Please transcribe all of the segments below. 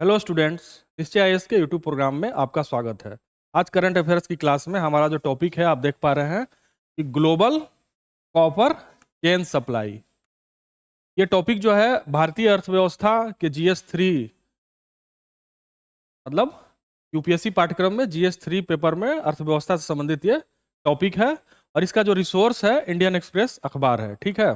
Hello students, निश्चय IAS के YouTube programme में आपका स्वागत है। आज करंट अफेयर्स की क्लास में हमारा जो टॉपिक है आप देख पा रहे हैं कि ग्लोबल कॉपर चेन सप्लाई। ये टॉपिक जो है भारतीय अर्थव्यवस्था के जीएस 3 मतलब यूपीएससी पाठ्यक्रम में जीएस 3 पेपर में अर्थव्यवस्था से संबंधित ये टॉपिक है और इसका जो रिसोर्स है इंडियन एक्सप्रेस अखबार है। ठीक है,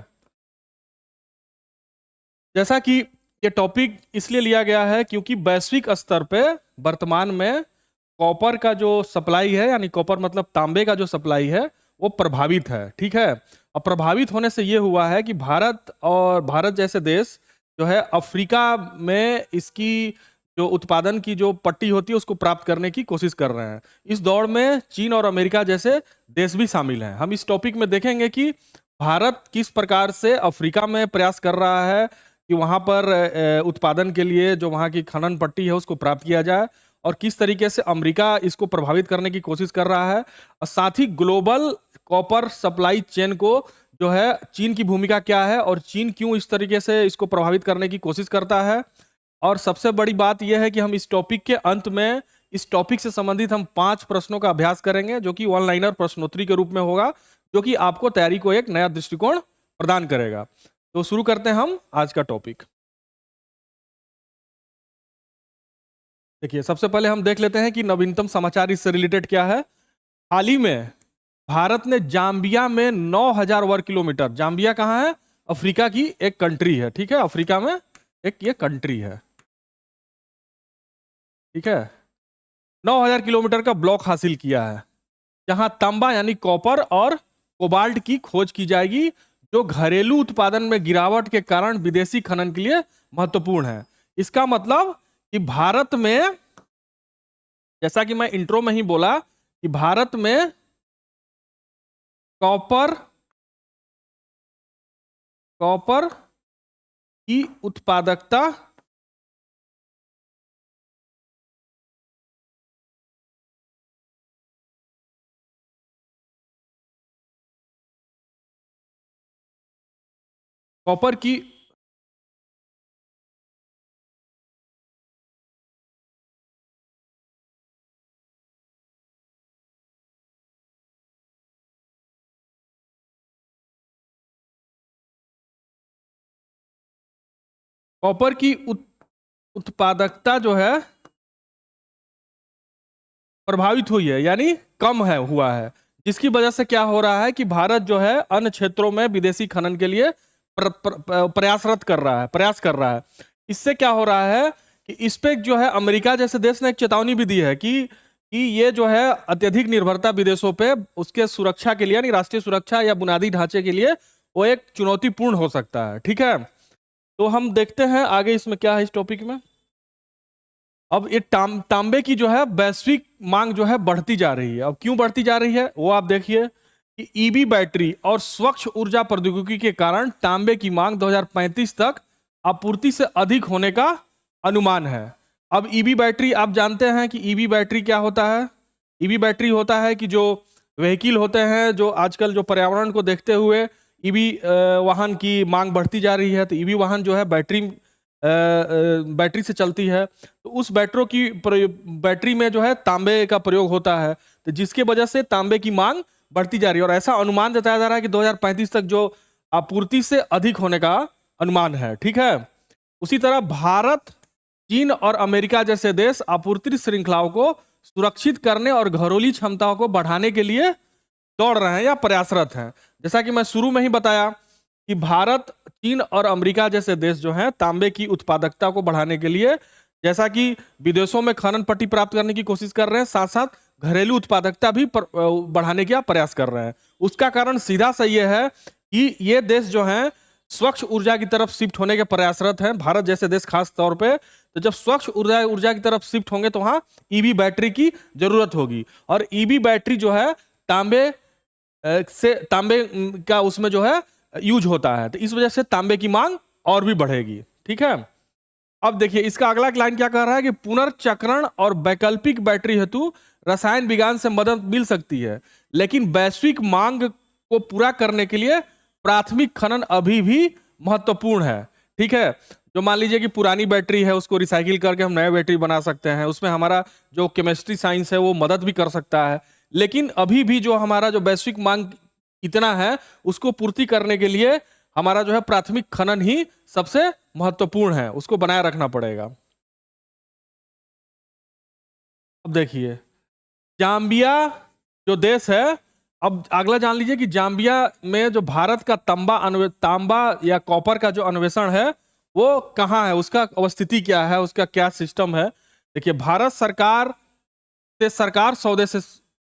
जैसा कि ये टॉपिक इसलिए लिया गया है क्योंकि वैश्विक स्तर पे वर्तमान में कॉपर का जो सप्लाई है, यानी कॉपर मतलब तांबे का जो सप्लाई है, वो प्रभावित है। ठीक है, अब प्रभावित होने से ये हुआ है कि भारत जैसे देश जो है अफ्रीका में इसकी जो उत्पादन की जो पट्टी होती है उसको प्राप्त करने की कोशिश कर रहे हैं। इस दौड़ में चीन और अमेरिका जैसे देश भी शामिल हैं। हम इस टॉपिक में देखेंगे कि भारत किस प्रकार से अफ्रीका में प्रयास कर रहा है कि वहां पर उत्पादन के लिए जो वहां की खनन पट्टी है उसको प्राप्त किया जाए, और किस तरीके से अमेरिका इसको प्रभावित करने की कोशिश कर रहा है, और साथ ही ग्लोबल कॉपर सप्लाई चेन को जो है चीन की भूमिका क्या है और चीन क्यों इस तरीके से इसको प्रभावित करने की कोशिश करता है। और सबसे बड़ी बात यह है कि हम इस टॉपिक के अंत में इस टॉपिक से संबंधित हम 5 प्रश्नों का अभ्यास करेंगे जो कि वन लाइनर प्रश्नोत्तरी के रूप में होगा, जो कि आपको तैयारी को एक नया दृष्टिकोण प्रदान करेगा। तो शुरू करते हैं हम आज का टॉपिक। देखिए, सबसे पहले हम देख लेते हैं कि नवीनतम समाचार इससे रिलेटेड क्या है। हाल ही में भारत ने जाम्बिया में 9000 वर्ग किलोमीटर, जाम्बिया कहाँ है? अफ्रीका की एक कंट्री है। ठीक है, अफ्रीका में एक ये कंट्री है। ठीक है, 9000 किलोमीटर का ब्लॉक हासिल किया है, जहां तांबा यानी कॉपर और कोबाल्ट की खोज की जाएगी, जो घरेलू उत्पादन में गिरावट के कारण विदेशी खनन के लिए महत्वपूर्ण है। इसका मतलब कि भारत में, जैसा कि मैं इंट्रो में ही बोला, कि भारत में कॉपर कॉपर की उत्पादकता कॉपर की कॉपर की उत्पादकता जो है प्रभावित हुई है, यानी कम है हुआ है, जिसकी वजह से क्या हो रहा है कि भारत जो है अन्य क्षेत्रों में विदेशी खनन के लिए प्रयास कर रहा है। इससे क्या हो रहा है कि इस पे जो है अमेरिका जैसे देश ने एक चेतावनी भी दी है कि ये जो है अत्यधिक निर्भरता विदेशों पे उसके सुरक्षा के लिए, यानी राष्ट्रीय सुरक्षा या बुनियादी ढांचे के लिए वो एक चुनौतीपूर्ण हो सकता है। ठीक है, तो हम देखते हैं आगे इसमें क्या है इस टॉपिक में। अब ये तांबे की जो है वैश्विक मांग जो है बढ़ती जा रही है। अब क्यों बढ़ती जा रही है वो आप देखिए कि ईवी बैटरी और स्वच्छ ऊर्जा प्रौद्योगिकी के कारण तांबे की मांग 2035 तक आपूर्ति से अधिक होने का अनुमान है। अब ईवी बैटरी, आप जानते हैं कि ईवी बैटरी क्या होता है। ईवी बैटरी होता है कि जो व्हीकल होते हैं, जो आजकल जो पर्यावरण को देखते हुए ईवी वाहन की मांग बढ़ती जा रही है, तो ईवी वाहन जो है बैटरी से चलती है, तो उस बैटरी में जो है तांबे का प्रयोग होता है, तो जिसके वजह से तांबे की मांग बढ़ती जा रही है, और ऐसा अनुमान जताया जा रहा है कि 2035 तक जो आपूर्ति से अधिक होने का अनुमान है। ठीक है, उसी तरह भारत, चीन और अमेरिका जैसे देश आपूर्ति श्रृंखलाओं को सुरक्षित करने और घरेलू क्षमताओं को बढ़ाने के लिए दौड़ रहे हैं या प्रयासरत हैं। जैसा कि मैं शुरू में ही बताया कि भारत, चीन और अमेरिका जैसे देश जो हैं तांबे की उत्पादकता को बढ़ाने के लिए, जैसा कि विदेशों में खनन पट्टी प्राप्त करने की कोशिश कर रहे हैं, साथ साथ घरेलू उत्पादकता भी बढ़ाने का प्रयास कर रहे हैं। उसका कारण सीधा सा ये है कि ये देश जो हैं स्वच्छ ऊर्जा की तरफ शिफ्ट होने के प्रयासरत हैं, भारत जैसे देश खास तौर पे। तो जब स्वच्छ ऊर्जा की तरफ शिफ्ट होंगे तो वहां ईवी बैटरी की जरूरत होगी, और ईवी बैटरी जो है तांबे का उसमें जो है यूज होता है, तो इस वजह से तांबे की मांग और भी बढ़ेगी। ठीक है, अब देखिए इसका अगला लाइन क्या कह रहा है कि पुनर्चक्रण और वैकल्पिक बैटरी हेतु रसायन विज्ञान से मदद मिल सकती है, लेकिन वैश्विक मांग को पूरा करने के लिए प्राथमिक खनन अभी भी महत्वपूर्ण है। ठीक है, जो मान लीजिए कि पुरानी बैटरी है उसको रिसाइकिल करके हम नया बैटरी बना सकते हैं, उसमें हमारा जो केमिस्ट्री साइंस है वो मदद भी कर सकता है। लेकिन अभी भी जो हमारा जो वैश्विक मांग इतना है, उसको पूर्ति करने के लिए हमारा जो है प्राथमिक खनन ही सबसे महत्वपूर्ण है, उसको बनाए रखना पड़ेगा। अब देखिए जाम्बिया जो देश है, अब अगला जान लीजिए कि जाम्बिया में जो भारत का तांबा या कॉपर का जो अन्वेषण है वो कहाँ है, उसका अवस्थिति क्या है, उसका क्या सिस्टम है। देखिए भारत सरकार से सरकार सौदे से,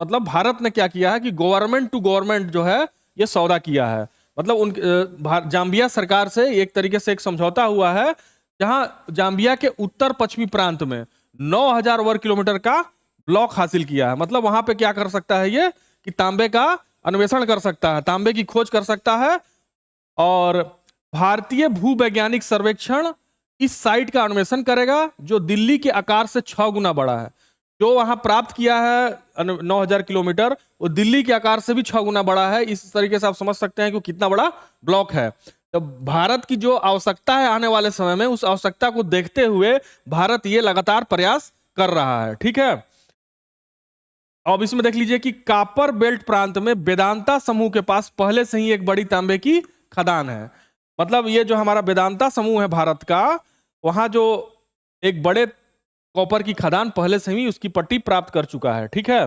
मतलब भारत ने क्या किया है कि गवर्नमेंट टू गवर्नमेंट जो है ये सौदा किया है। मतलब जाम्बिया सरकार से एक तरीके से एक समझौता हुआ है, जहां जाम्बिया के उत्तर पश्चिमी प्रांत में 9,000 वर्ग किलोमीटर का ब्लॉक हासिल किया है। मतलब वहां पे क्या कर सकता है ये कि तांबे का अन्वेषण कर सकता है, तांबे की खोज कर सकता है। और भारतीय भूवैज्ञानिक सर्वेक्षण इस साइट का अन्वेषण करेगा जो दिल्ली के आकार से 6 गुना बड़ा है। जो वहां प्राप्त किया है 9,000 किलोमीटर, वो दिल्ली के आकार से भी 6 गुना बड़ा है। इस तरीके से आप समझ सकते हैं कि कितना बड़ा ब्लॉक है। तो भारत की जो आवश्यकता है आने वाले समय में, उस आवश्यकता को देखते हुए भारत ये लगातार प्रयास कर रहा है। ठीक है, अब इसमें देख लीजिए कि कापर बेल्ट प्रांत में वेदांता समूह के पास पहले से ही एक बड़ी तांबे की खदान है। मतलब ये जो हमारा वेदांता समूह है भारत का, वहां जो एक बड़े कॉपर की खदान पहले से ही उसकी पट्टी प्राप्त कर चुका है। ठीक है,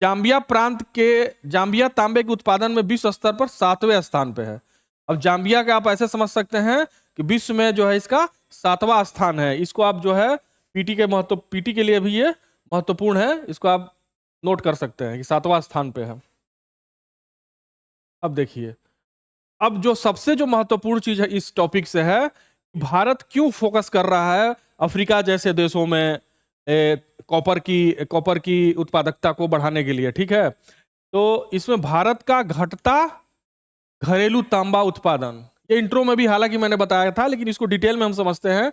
जाम्बिया प्रांत के जाम्बिया तांबे के उत्पादन में विश्व स्तर पर 7वें स्थान पे है। अब जाम्बिया का आप ऐसे समझ सकते हैं कि विश्व में जो है इसका 7वां स्थान है। इसको आप जो है पीटी के लिए भी ये महत्वपूर्ण है, इसको आप नोट कर सकते हैं कि 7वां स्थान पे है। अब देखिए, अब जो सबसे जो महत्वपूर्ण चीज है इस टॉपिक से है, भारत क्यों फोकस कर रहा है अफ्रीका जैसे देशों में कॉपर की उत्पादकता को बढ़ाने के लिए। ठीक है, तो इसमें भारत का घटता घरेलू तांबा उत्पादन, ये इंट्रो में भी हालांकि मैंने बताया था, लेकिन इसको डिटेल में हम समझते हैं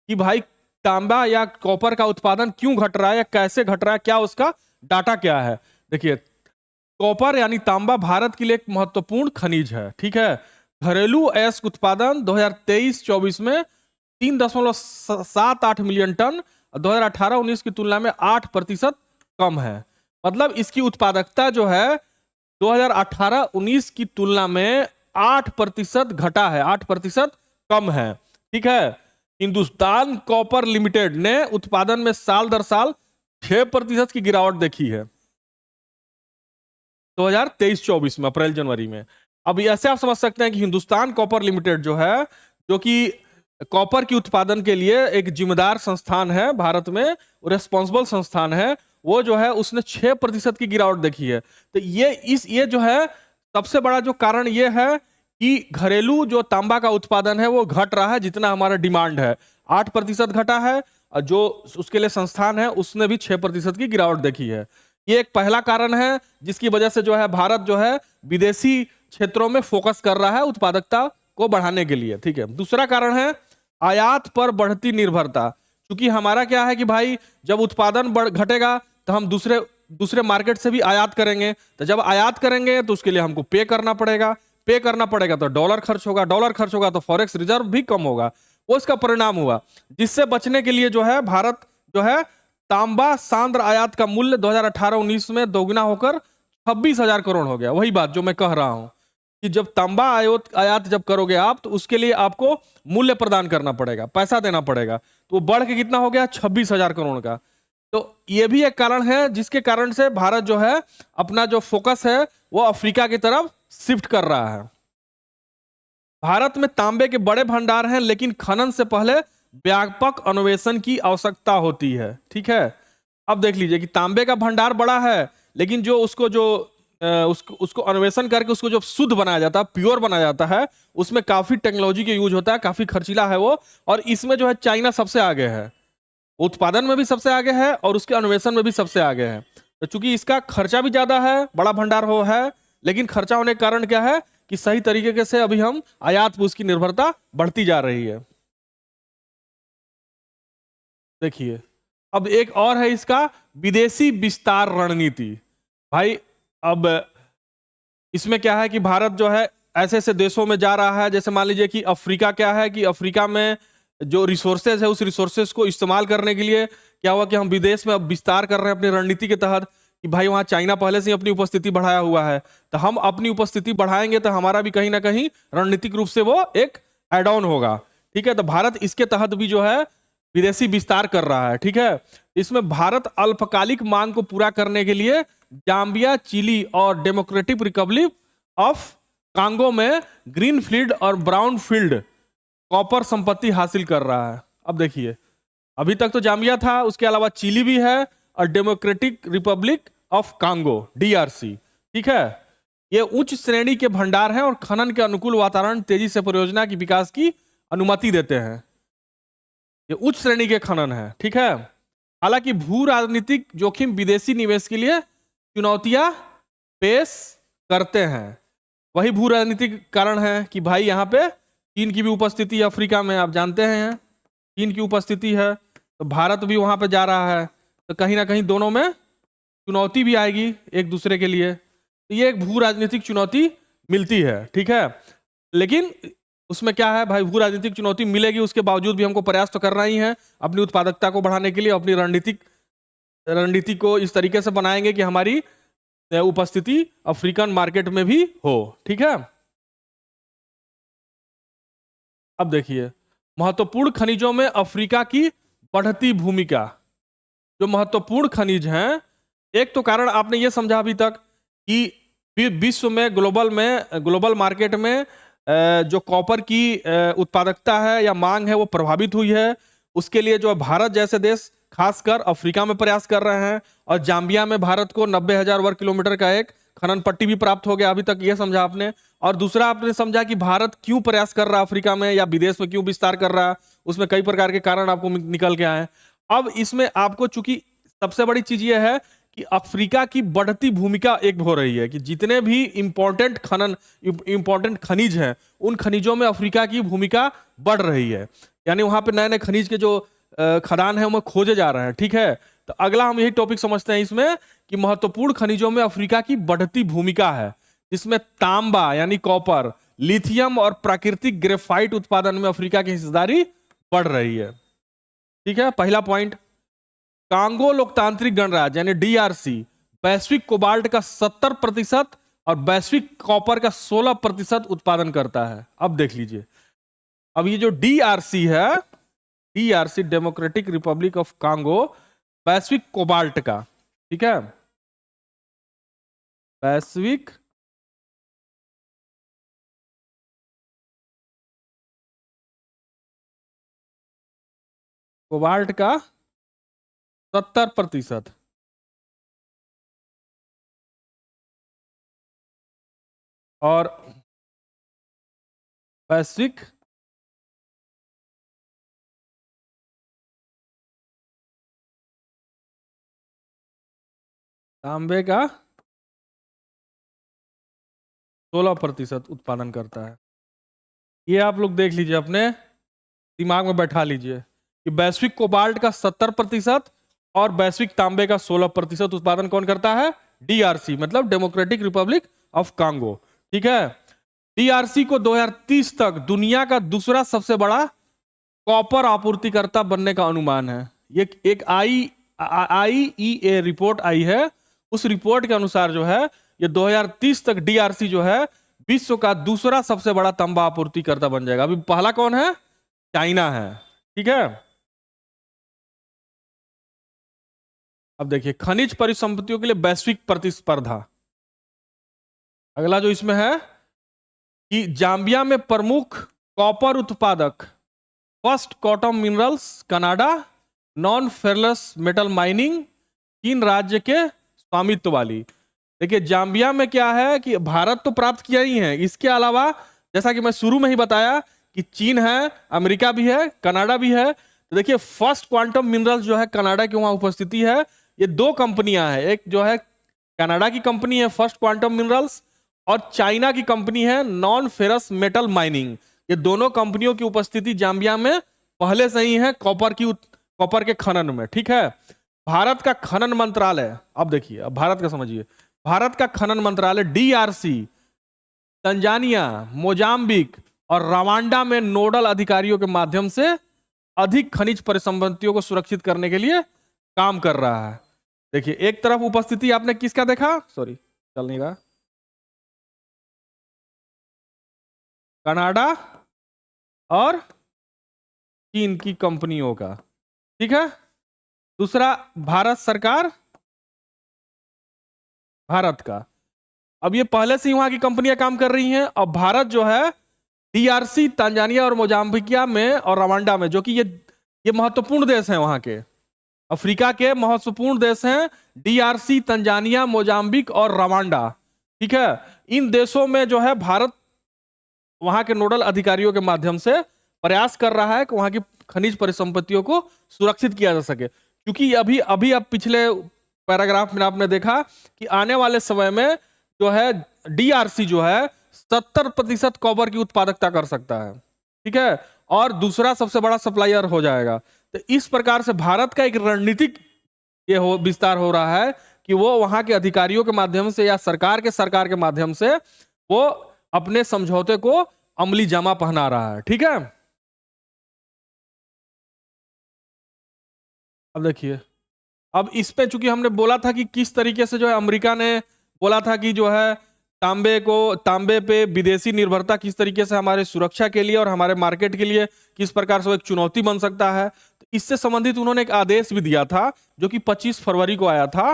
कि भाई तांबा या कॉपर का उत्पादन क्यों घट रहा है या कैसे घट रहा है, क्या उसका डाटा क्या है। देखिए कॉपर यानी तांबा भारत के लिए एक महत्वपूर्ण खनिज है। ठीक है, घरेलू अयस्क उत्पादन 2023-24 में 3.78 मिलियन टन, 2018-19 की तुलना में 8% कम है। मतलब इसकी उत्पादकता जो है 2018-19 की तुलना में 8% घटा है, 8% कम है। ठीक है, हिंदुस्तान कॉपर लिमिटेड ने उत्पादन में साल दर साल 6% की गिरावट देखी है 2023-24 में, अप्रैल जनवरी में। अब ऐसे आप समझ सकते हैं कि हिंदुस्तान कॉपर लिमिटेड जो है, जो कि कॉपर की उत्पादन के लिए एक जिम्मेदार संस्थान है भारत में, रेस्पॉन्सिबल संस्थान है, वो जो है उसने 6% की गिरावट देखी है। तो ये जो है सबसे बड़ा जो कारण ये है कि घरेलू जो तांबा का उत्पादन है वो घट रहा है जितना हमारा डिमांड है, 8% घटा है। और जो उसके लिए संस्थान है उसने भी 6% की गिरावट देखी है। ये एक पहला कारण है जिसकी वजह से जो है भारत जो है विदेशी क्षेत्रों में फोकस कर रहा है उत्पादकता को बढ़ाने के लिए। ठीक है, दूसरा कारण है आयात पर बढ़ती निर्भरता। क्योंकि हमारा क्या है कि भाई जब उत्पादन घटेगा तो हम दूसरे मार्केट से भी आयात करेंगे, तो जब आयात करेंगे तो उसके लिए हमको पे करना पड़ेगा तो डॉलर खर्च होगा तो फॉरेक्स रिजर्व भी कम होगा, वो इसका परिणाम हुआ। जिससे बचने के लिए जो है भारत जो है तांबा सांद्र आयात का मूल्य 2018-19 में दोगुना होकर 26,000 करोड़ हो गया। वही बात जो मैं कह रहा हूं कि जब तांबा आयात जब करोगे आप, तो उसके लिए आपको मूल्य प्रदान करना पड़ेगा, पैसा देना पड़ेगा, तो वो बढ़ के कितना हो गया 26,000 करोड़ का। तो ये भी एक कारण है जिसके कारण से भारत जो है अपना जो फोकस है वो अफ्रीका की तरफ शिफ्ट कर रहा है। भारत में तांबे के बड़े भंडार हैं, लेकिन खनन से पहले व्यापक अन्वेषण की आवश्यकता होती है। ठीक है, अब देख लीजिए कि तांबे का भंडार बड़ा है, लेकिन जो उसको अन्वेषण करके उसको जो शुद्ध बनाया जाता है, प्योर बनाया जाता है, उसमें काफी टेक्नोलॉजी के यूज होता है, काफी खर्चीला है वो। और इसमें जो है चाइना सबसे आगे है, उत्पादन में भी सबसे आगे है और उसके अन्वेषण में भी सबसे आगे है। तो चूंकि इसका खर्चा भी ज्यादा है, बड़ा भंडार है, लेकिन खर्चा होने के कारण क्या है कि सही तरीके से अभी हम आयात पर उसकी निर्भरता बढ़ती जा रही है। देखिए अब एक और है इसका विदेशी विस्तार रणनीति। भाई अब इसमें क्या है कि भारत जो है ऐसे ऐसे देशों में जा रहा है, जैसे मान लीजिए कि अफ्रीका क्या है कि अफ्रीका में जो रिसोर्सेज है उस रिसोर्सेज को इस्तेमाल करने के लिए क्या हुआ कि हम विदेश में अब विस्तार कर रहे हैं अपनी रणनीति के तहत कि भाई वहाँ चाइना पहले से ही अपनी उपस्थिति बढ़ाया हुआ है, तो हम अपनी उपस्थिति बढ़ाएंगे तो हमारा भी कहीं ना कहीं रणनीतिक रूप से वो एक एड ऑन होगा। ठीक है, तो भारत इसके तहत भी जो है विदेशी विस्तार कर रहा है। ठीक है, इसमें भारत अल्पकालिक मांग को पूरा करने के लिए जाम्बिया, चिली और डेमोक्रेटिक रिपब्लिक ऑफ कांगो में ग्रीन फील्ड और ब्राउन फील्ड कॉपर संपत्ति हासिल कर रहा है। अब देखिए, अभी तक तो जाम्बिया था, उसके अलावा चिली भी है और democratic Republic of Congo DRC. ठीक है, ये उच्च श्रेणी के भंडार हैं और खनन के अनुकूल वातावरण तेजी से परियोजना की विकास की अनुमति देते हैं। ये उच्च श्रेणी के खनन है। ठीक है, हालांकि भू राजनीतिक जोखिम विदेशी निवेश के लिए चुनौतियां पेश करते हैं। वही भू राजनीतिक कारण है कि भाई यहाँ पे चीन की भी उपस्थिति है अफ्रीका में, आप जानते हैं चीन की उपस्थिति है, तो भारत भी वहां पे जा रहा है, तो कहीं ना कहीं दोनों में चुनौती भी आएगी एक दूसरे के लिए, तो ये एक भू राजनीतिक चुनौती मिलती है। ठीक है, लेकिन उसमें क्या है भाई, भू राजनीतिक चुनौती मिलेगी, उसके बावजूद भी हमको प्रयास तो करना ही है अपनी उत्पादकता को बढ़ाने के लिए, अपनी रणनीति को इस तरीके से बनाएंगे कि हमारी उपस्थिति अफ्रीकन मार्केट में भी हो। ठीक है, अब देखिए महत्वपूर्ण खनिजों में अफ्रीका की बढ़ती भूमिका। जो महत्वपूर्ण खनिज हैं, एक तो कारण आपने ये समझा अभी तक कि विश्व में ग्लोबल मार्केट में जो कॉपर की उत्पादकता है या मांग है वो प्रभावित हुई है। उसके लिए जो भारत जैसे देश खासकर अफ्रीका में प्रयास कर रहे हैं, और जाम्बिया में भारत को 90,000 वर्ग किलोमीटर का एक खनन पट्टी भी प्राप्त हो गया। अभी तक ये समझा आपने। और दूसरा आपने समझा कि भारत क्यों प्रयास कर रहा है अफ्रीका में या विदेश में क्यों विस्तार कर रहा है, उसमें कई प्रकार के कारण आपको निकल के आए। अब इसमें आपको चूंकि सबसे बड़ी चीज ये है कि अफ्रीका की बढ़ती भूमिका एक हो रही है कि जितने भी इंपॉर्टेंट खनिज हैं उन खनिजों में अफ्रीका की भूमिका बढ़ रही है, यानी वहां पे नए नए खनिज के जो खदान है वो खोजे जा रहे हैं। ठीक है, तो अगला हम यही टॉपिक समझते हैं इसमें कि महत्वपूर्ण खनिजों में अफ्रीका की बढ़ती भूमिका है, जिसमें तांबा यानी कॉपर, लिथियम और प्राकृतिक ग्रेफाइट उत्पादन में अफ्रीका की हिस्सेदारी बढ़ रही है। ठीक है, पहला पॉइंट, कांगो लोकतांत्रिक गणराज्य यानी डीआरसी वैश्विक कोबाल्ट का 70% और वैश्विक कॉपर का 16% उत्पादन करता है। अब देख लीजिए, अब ये जो डीआरसी है, DRC democratic Republic of Congo, वैश्विक कोबाल्ट का, ठीक है, वैश्विक कोबाल्ट का 70% और वैश्विक तांबे का 16% उत्पादन करता है। ये आप लोग देख लीजिए, अपने दिमाग में बैठा लीजिए कि वैश्विक कोबाल्ट का 70% और वैश्विक तांबे का 16% उत्पादन कौन करता है? डीआरसी, मतलब डेमोक्रेटिक रिपब्लिक ऑफ कांगो। ठीक है, डीआरसी को 2030 तक दुनिया का दूसरा सबसे बड़ा कॉपर आपूर्तिकर्ता बनने का अनुमान है। ये एक IEA रिपोर्ट आई है, उस रिपोर्ट के अनुसार जो है ये 2030 तक डीआरसी जो है विश्व का दूसरा सबसे बड़ा तांबा आपूर्तिकर्ता बन जाएगा। अभी पहला कौन है? चाइना है। ठीक है, अब देखिए खनिज परिसंपत्तियों के लिए वैश्विक प्रतिस्पर्धा। अगला जो इसमें है कि जाम्बिया में प्रमुख कॉपर उत्पादक First Quantum Minerals Canada, non ferrous metal mining चीन राज्य के स्वामित्व वाली। देखिए जाम्बिया में क्या है कि भारत तो प्राप्त किया ही है, इसके अलावा जैसा कि मैं शुरू में ही बताया कि चीन है, अमेरिका भी है, कनाडा भी है। तो देखिए फर्स्ट क्वांटम मिनरल्स जो है कनाडा की वहां उपस्थिति है। ये दो कंपनियां हैं, एक जो है कनाडा की कंपनी है फर्स्ट क्वांटम मिनरल्स और चाइना की कंपनी है नॉन फेरस मेटल माइनिंग। ये दोनों कंपनियों की उपस्थिति जाम्बिया में पहले से ही है कॉपर के खनन में। ठीक है, भारत का खनन मंत्रालय, अब देखिए अब भारत का समझिए, भारत का खनन मंत्रालय डीआरसी तंजानिया, मोजाम्बिक और रवांडा में नोडल अधिकारियों के माध्यम से अधिक खनिज परिसंपत्तियों को सुरक्षित करने के लिए काम कर रहा है। देखिए, एक तरफ उपस्थिति आपने किसका देखा, सॉरी चल नहीं रहा, कनाडा और चीन की कंपनियों का, ठीक है। दूसरा भारत सरकार, भारत का। अब ये पहले से ही वहां की कंपनियां काम कर रही हैं। अब भारत जो है डीआरसी, तंजानिया और मोजाम्बिकिया में और रवांडा में, जो कि ये महत्वपूर्ण देश हैं, वहां के अफ्रीका के महत्वपूर्ण देश हैं डीआरसी, तंजानिया, मोजाम्बिक और रवांडा, ठीक है। इन देशों में जो है भारत वहां के नोडल अधिकारियों के माध्यम से प्रयास कर रहा है कि वहां की खनिज परिसंपत्तियों को सुरक्षित किया जा सके। क्योंकि अभी अभी अब पिछले पैराग्राफ में आपने देखा कि आने वाले समय में जो है डीआरसी जो है 70% कॉपर की उत्पादकता कर सकता है, ठीक है, और दूसरा सबसे बड़ा सप्लायर हो जाएगा। तो इस प्रकार से भारत का एक रणनीतिक विस्तार हो रहा है कि वो वहां के अधिकारियों के माध्यम से या सरकार के माध्यम से वो अपने समझौते को अमली जामा पहना रहा है, ठीक है। अब देखिए, अब इस पे चूंकि हमने बोला था कि किस तरीके से जो है अमेरिका ने बोला था कि जो है तांबे पे विदेशी निर्भरता किस तरीके से हमारे सुरक्षा के लिए और हमारे मार्केट के लिए किस प्रकार से वो एक चुनौती बन सकता है। तो इससे संबंधित उन्होंने एक आदेश भी दिया था जो कि 25 फरवरी को आया था।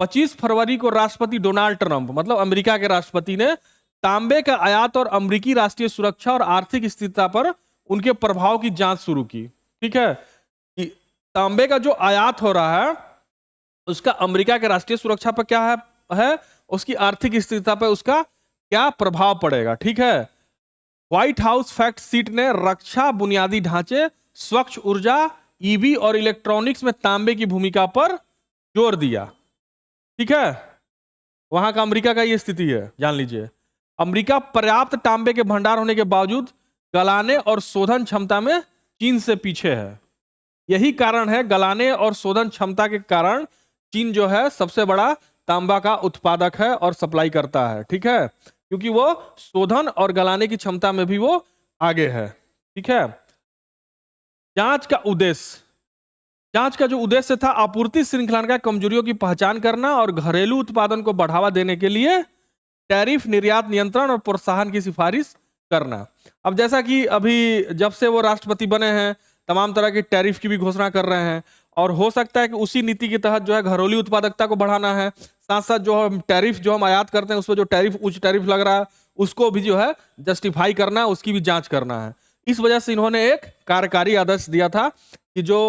25 फरवरी को राष्ट्रपति डोनाल्ड ट्रंप, मतलब अमेरिका के राष्ट्रपति ने तांबे का आयात और अमेरिकी राष्ट्रीय सुरक्षा और आर्थिक स्थिरता पर उनके प्रभाव की जांच शुरू की, ठीक है। कि तांबे का जो आयात हो रहा है उसका अमेरिका के राष्ट्रीय सुरक्षा पर क्या है, उसकी आर्थिक स्थिरता पर उसका क्या प्रभाव पड़ेगा, ठीक है। व्हाइट हाउस फैक्ट शीट ने रक्षा बुनियादी ढांचे, स्वच्छ ऊर्जा, ईवी और इलेक्ट्रॉनिक्स में तांबे की भूमिका पर जोर दिया, ठीक है। वहां का अमेरिका का ये स्थिति है, जान लीजिए। अमेरिका पर्याप्त तांबे के भंडार होने के बावजूद गलाने और शोधन क्षमता में चीन से पीछे है। यही कारण है, गलाने और शोधन क्षमता के कारण चीन जो है सबसे बड़ा तांबा का उत्पादक है और सप्लाई करता है, ठीक है, क्योंकि वो शोधन और गलाने की क्षमता में भी वो आगे है, ठीक है। जांच का जो उद्देश्य था आपूर्ति श्रृंखला का कमजोरियों की पहचान करना और घरेलू उत्पादन को बढ़ावा देने के लिए टैरिफ, निर्यात नियंत्रण और प्रोत्साहन की सिफारिश करना। अब जैसा कि अभी जब से वो राष्ट्रपति बने हैं तमाम तरह की टैरिफ की भी घोषणा कर रहे हैं और हो सकता है कि उसी नीति के तहत जो है घरेलू उत्पादकता को बढ़ाना है। साथ साथ जो हम टैरिफ जो हम आयात करते हैं उस पर जो उच्च टैरिफ लग रहा है उसको भी जो है जस्टिफाई करना है, उसकी भी जांच करना है। इस वजह से इन्होंने एक कार्यकारी आदेश दिया था कि जो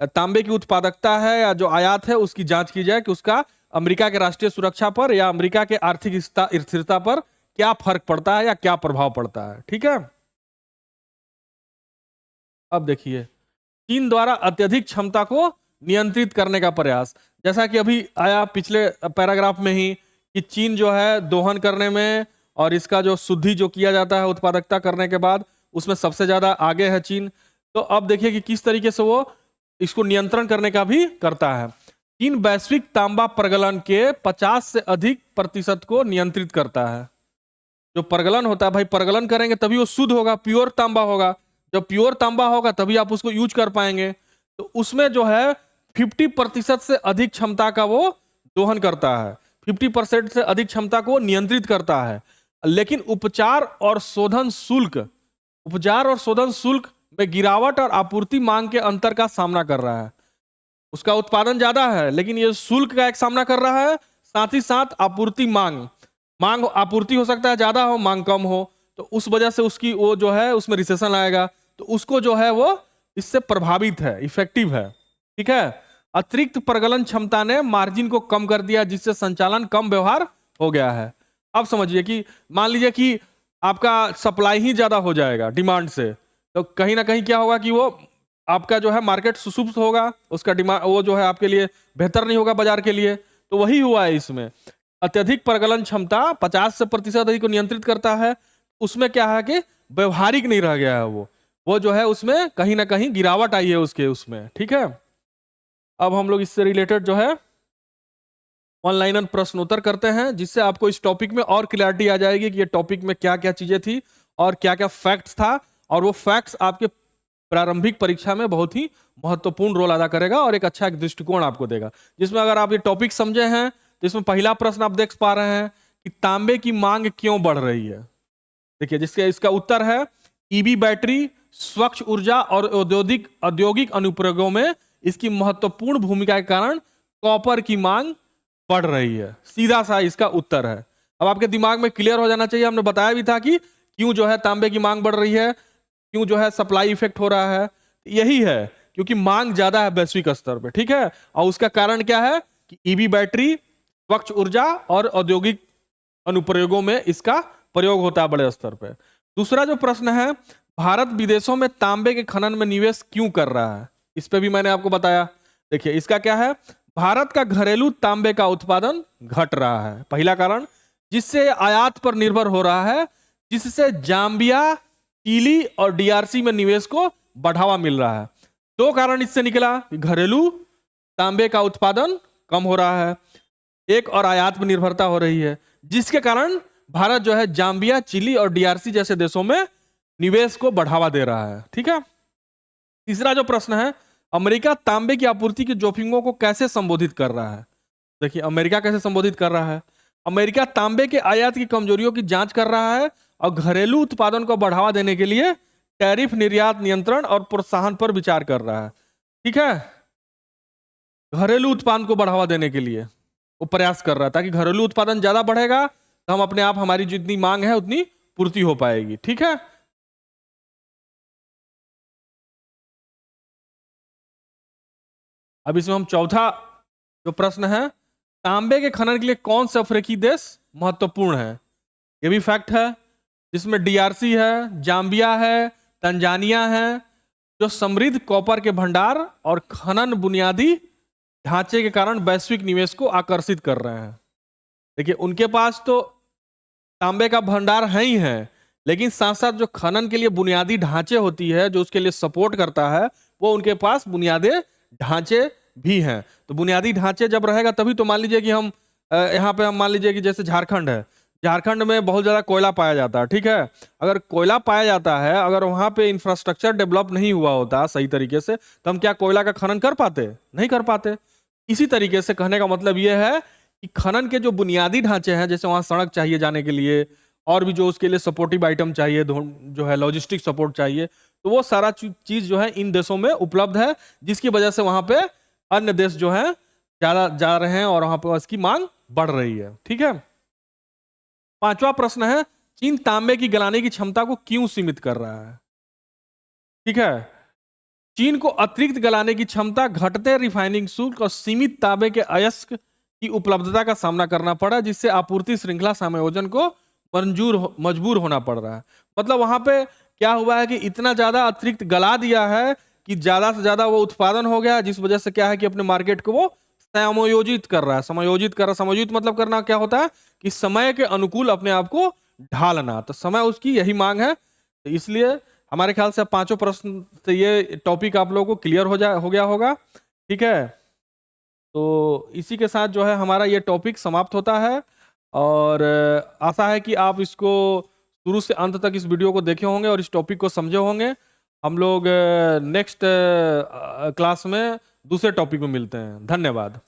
तांबे की उत्पादकता है या जो आयात है उसकी जांच की जाए कि उसका अमेरिका के राष्ट्रीय सुरक्षा पर या अमेरिका के आर्थिक स्थिरता पर क्या फर्क पड़ता है या क्या प्रभाव पड़ता है, ठीक है। अब देखिए, चीन द्वारा अत्यधिक क्षमता को नियंत्रित करने का प्रयास, जैसा कि अभी आया पिछले पैराग्राफ में ही कि चीन जो है दोहन करने में और इसका जो शुद्धि जो किया जाता है उत्पादकता करने के बाद उसमें सबसे ज्यादा आगे है चीन। तो अब देखिए कि किस तरीके से वो इसको नियंत्रण करने का भी करता है। चीन वैश्विक तांबा प्रगलन के 50 से अधिक प्रतिशत को नियंत्रित करता है। जो प्रगलन होता है, भाई प्रगलन करेंगे तभी वो शुद्ध होगा, प्योर तांबा होगा। जब प्योर तांबा होगा तभी आप उसको यूज कर पाएंगे। तो उसमें जो है 50% से अधिक क्षमता का वो दोहन करता है, 50% से अधिक क्षमता को नियंत्रित करता है। लेकिन उपचार और शोधन शुल्क में गिरावट और आपूर्ति मांग के अंतर का सामना कर रहा है। उसका उत्पादन ज्यादा है लेकिन ये शुल्क का एक सामना कर रहा है। साथ ही साथ आपूर्ति हो सकता है ज्यादा हो, मांग कम हो, तो उस वजह से उसकी वो जो है उसमें रिसेशन आएगा, तो उसको जो है वो इससे प्रभावित है, इफेक्टिव है, ठीक है। अतिरिक्त प्रगलन क्षमता ने मार्जिन को कम कर दिया जिससे संचालन कम व्यवहार हो गया है। अब समझिए कि मान लीजिए कि आपका सप्लाई ही ज्यादा हो जाएगा डिमांड से, तो कहीं ना कहीं क्या होगा कि वो आपका जो है मार्केट सुसुप्त होगा, उसका डिमांड वो जो है आपके लिए बेहतर नहीं होगा बाजार के लिए। तो वही हुआ है इसमें। अत्यधिक प्रगलन क्षमता 50% अधिक को नियंत्रित करता है। उसमें क्या है कि व्यवहारिक नहीं रह गया है, वो जो है उसमें कहीं ना कहीं गिरावट आई है उसमें, ठीक है। अब हम लोग इससे रिलेटेड जो है ऑनलाइन प्रश्नोत्तर करते हैं जिससे आपको इस टॉपिक में और क्लैरिटी आ जाएगी कि ये टॉपिक में क्या क्या चीजें थी और क्या क्या फैक्ट्स था, और वो फैक्ट्स आपके प्रारंभिक परीक्षा में बहुत ही महत्वपूर्ण रोल अदा करेगा और एक अच्छा एक दृष्टिकोण आपको देगा, जिसमें अगर आप ये टॉपिक समझे हैं तो इसमें पहला प्रश्न आप देख पा रहे हैं कि तांबे की मांग क्यों बढ़ रही है। देखिए, जिसके इसका उत्तर है ईवी बैटरी, स्वच्छ ऊर्जा और औद्योगिक अनुप्रयोगों में इसकी महत्वपूर्ण भूमिका के कारण कॉपर की मांग बढ़ रही है। सीधा सा इसका उत्तर है। अब आपके दिमाग में क्लियर हो जाना चाहिए, हमने बताया भी था कि क्यों जो है तांबे की मांग बढ़ रही है, क्यों जो है सप्लाई इफेक्ट हो रहा है। यही है क्योंकि मांग ज्यादा है वैश्विक स्तर पे, ठीक है। और उसका कारण क्या है कि ईवी बैटरी, स्वच्छ ऊर्जा और औद्योगिक अनुप्रयोगों में इसका प्रयोग होता है बड़े स्तर पे। दूसरा जो प्रश्न है, भारत विदेशों में तांबे के खनन में निवेश क्यों कर रहा है, इस पे भी मैंने आपको बताया। देखिए, इसका क्या है, भारत का घरेलू तांबे का उत्पादन घट रहा है, पहला कारण, जिससे आयात पर निर्भर हो रहा है, जिससे जाम्बिया, चिली और डीआरसी में निवेश को बढ़ावा मिल रहा है। दो कारण इससे निकला, घरेलू तांबे का उत्पादन कम हो रहा है, एक और आयात पर निर्भरता हो रही है, जिसके कारण भारत जो है जाम्बिया, चिली और डीआरसी जैसे देशों में निवेश को बढ़ावा दे रहा है, ठीक है। तीसरा जो प्रश्न है, अमेरिका तांबे की आपूर्ति के जोखिमों को कैसे संबोधित कर रहा है। देखिए, अमेरिका कैसे संबोधित कर रहा है, अमेरिका तांबे के आयात की कमजोरियों की जांच कर रहा है और घरेलू उत्पादन को बढ़ावा देने के लिए टैरिफ, निर्यात नियंत्रण और प्रोत्साहन पर विचार कर रहा है, ठीक है। घरेलू उत्पादन को बढ़ावा देने के लिए वो प्रयास कर रहा है, ताकि घरेलू उत्पादन ज्यादा बढ़ेगा तो हम अपने आप, हमारी जितनी मांग है उतनी पूर्ति हो पाएगी, ठीक है। अब इसमें हम चौथा जो प्रश्न है, तांबे के खनन के लिए कौन से अफ्रीकी देश महत्वपूर्ण है। ये भी फैक्ट है, जिसमें डीआरसी है, जाम्बिया है, तंजानिया है, जो समृद्ध कॉपर के भंडार और खनन बुनियादी ढांचे के कारण वैश्विक निवेश को आकर्षित कर रहे हैं। देखिए, उनके पास तो तांबे का भंडार है ही है, लेकिन साथ साथ जो खनन के लिए बुनियादी ढांचे होती है, जो उसके लिए सपोर्ट करता है, वो उनके पास बुनियादी ढांचे भी हैं। तो बुनियादी ढांचे जब रहेगा तभी तो, मान लीजिए कि हम यहाँ पे हम मान लीजिए कि जैसे झारखंड है, झारखंड में बहुत ज्यादा कोयला पाया जाता है, ठीक है। अगर कोयला पाया जाता है, अगर वहां पे इंफ्रास्ट्रक्चर डेवलप नहीं हुआ होता सही तरीके से, तो हम क्या कोयला का खनन कर पाते, नहीं कर पाते। इसी तरीके से कहने का मतलब यह है कि खनन के जो बुनियादी ढांचे हैं, जैसे वहां सड़क चाहिए जाने के लिए, और भी जो उसके लिए सपोर्टिव आइटम चाहिए, जो है लॉजिस्टिक सपोर्ट चाहिए, तो वो सारा चीज जो है इन देशों में उपलब्ध है, जिसकी वजह से वहां पे अन्य देश जो है ज्यादा जा रहे हैं और वहां पर इसकी मांग बढ़ रही है, ठीक है। पांचवा प्रश्न है, चीन तांबे की गलाने की क्षमता को क्यों सीमित कर रहा है, ठीक है। चीन को अतिरिक्त गलाने की क्षमता, घटते रिफाइनिंग शुल्क और सीमित तांबे के अयस्क की उपलब्धता का सामना करना पड़ा, जिससे आपूर्ति श्रृंखला समायोजन को मजबूर होना पड़ रहा है। मतलब वहां पे क्या हुआ है कि इतना ज्यादा अतिरिक्त गला दिया है कि ज्यादा से ज्यादा वो उत्पादन हो गया, जिस वजह से क्या है कि अपने मार्केट को वो समायोजित कर रहा है। समायोजित मतलब करना क्या होता है कि समय के अनुकूल अपने आप को ढालना, तो समय उसकी यही मांग है। तो इसलिए हमारे ख्याल से पांचों प्रश्न से ये टॉपिक आप लोगों को क्लियर हो गया होगा, ठीक है। तो इसी के साथ जो है हमारा ये टॉपिक समाप्त होता है, और आशा है कि आप इसको शुरू से अंत तक इस वीडियो को देखे होंगे और इस टॉपिक को समझे होंगे। हम लोग नेक्स्ट क्लास में दूसरे टॉपिक में मिलते हैं। धन्यवाद।